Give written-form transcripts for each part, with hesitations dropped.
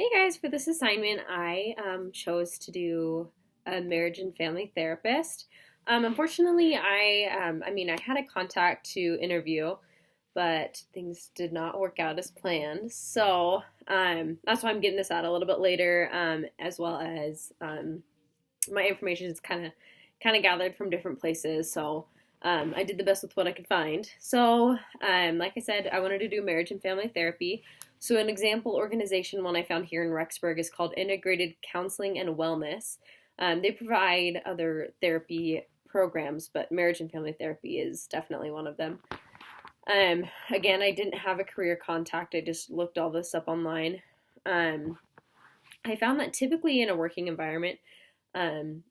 Hey guys, for this assignment, I chose to do a marriage and family therapist. Unfortunately, I had a contact to interview, but things did not work out as planned. So that's why I'm getting this out a little bit later, as well as my information is kind of gathered from different places. So I did the best with what I could find. So like I said, I wanted to do marriage and family therapy. So an example organization one I found here in Rexburg is called Integrated Counseling and Wellness. They provide other therapy programs, but marriage and family therapy is definitely one of them. Again, I didn't have a career contact. I just looked all this up online. Um, I found that typically in a working environment, um,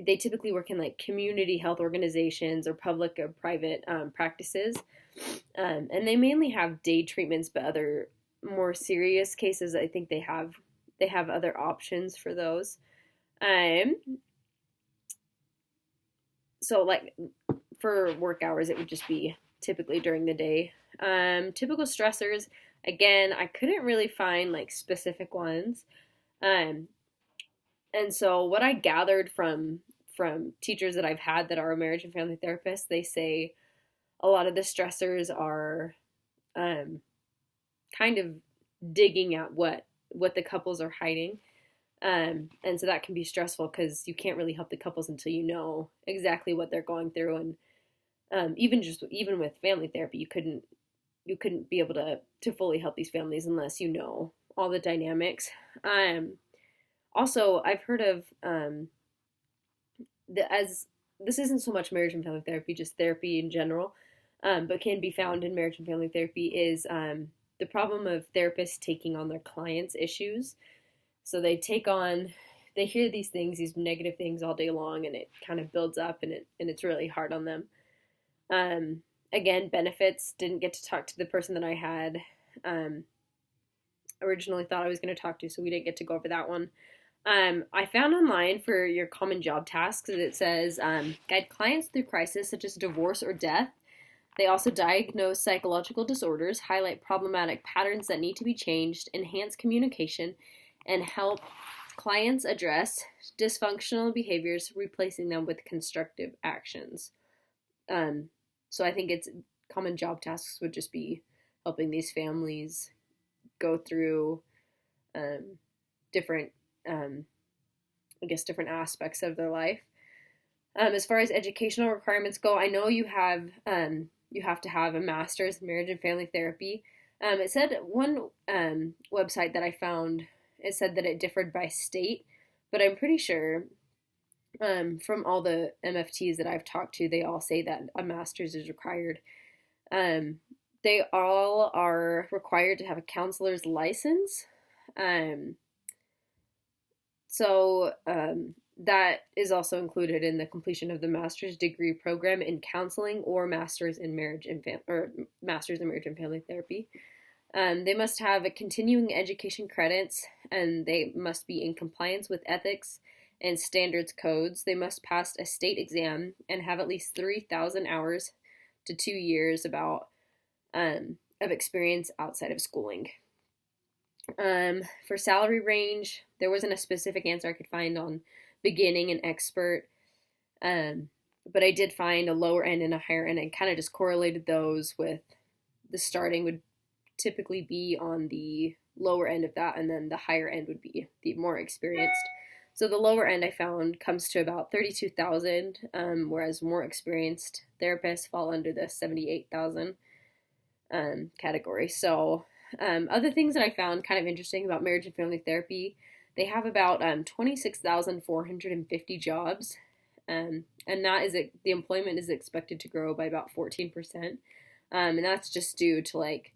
they typically work in like community health organizations or public or private practices, and they mainly have day treatments. But other more serious cases, I think they have other options for those. Um, so like for work hours, it would just be typically during the day. Typical stressors, again, I couldn't really find like specific ones. Um, And so what I gathered from teachers that I've had that are marriage and family therapists, they say a lot of the stressors are um, kind of digging at what the couples are hiding. And so that can be stressful because you can't really help the couples until you know exactly what they're going through. And even with family therapy, you couldn't be able to fully help these families unless you know all the dynamics. Also, I've heard of as this isn't so much marriage and family therapy, just therapy in general, but can be found in marriage and family therapy is the problem of therapists taking on their clients' issues. So they hear these things, these negative things all day long, and it kind of builds up, and it's really hard on them. Again, benefits, didn't get to talk to the person that I had um, originally thought I was going to talk to, so we didn't get to go over that one. I found online for your common job tasks that it says guide clients through crisis such as divorce or death. They also diagnose psychological disorders, highlight problematic patterns that need to be changed, enhance communication, and help clients address dysfunctional behaviors, replacing them with constructive actions. Um, so I think it's common job tasks would just be helping these families go through different um, different aspects of their life. As far as educational requirements go, I know you have to have a master's in marriage and family therapy. It said one website that I found, it said that it differed by state, but I'm pretty sure from all the MFTs that I've talked to, they all say that a master's is required. Um, they all are required to have a counselor's license. Um, So that is also included in the completion of the master's degree program in counseling or master's in marriage and family therapy. They must have a continuing education credits, and they must be in compliance with ethics and standards codes. They must pass a state exam and have at least 3,000 hours to 2 years of experience outside of schooling. For salary range, there wasn't a specific answer I could find on beginning and expert, um, but I did find a lower end and a higher end, and kind of just correlated those with the starting would typically be on the lower end of that, and then the higher end would be the more experienced. So the lower end I found comes to about 32,000, whereas more experienced therapists fall under the 78,000 category. So other things that I found kind of interesting about marriage and family therapy, they have about 26,450 jobs, and the employment is expected to grow by about 14%, and that's just due to like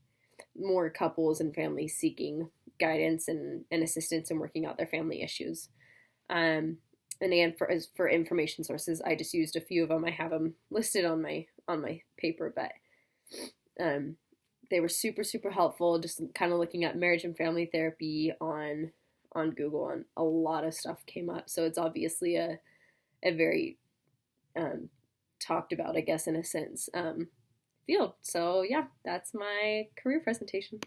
more couples and families seeking guidance and assistance in working out their family issues. And again, for information sources, I just used a few of them. I have them listed on my paper, but um, they were super, super helpful. Just kind of looking at marriage and family therapy on Google, and a lot of stuff came up. So it's obviously a very talked about, I guess, in a sense, field. So yeah, that's my career presentation.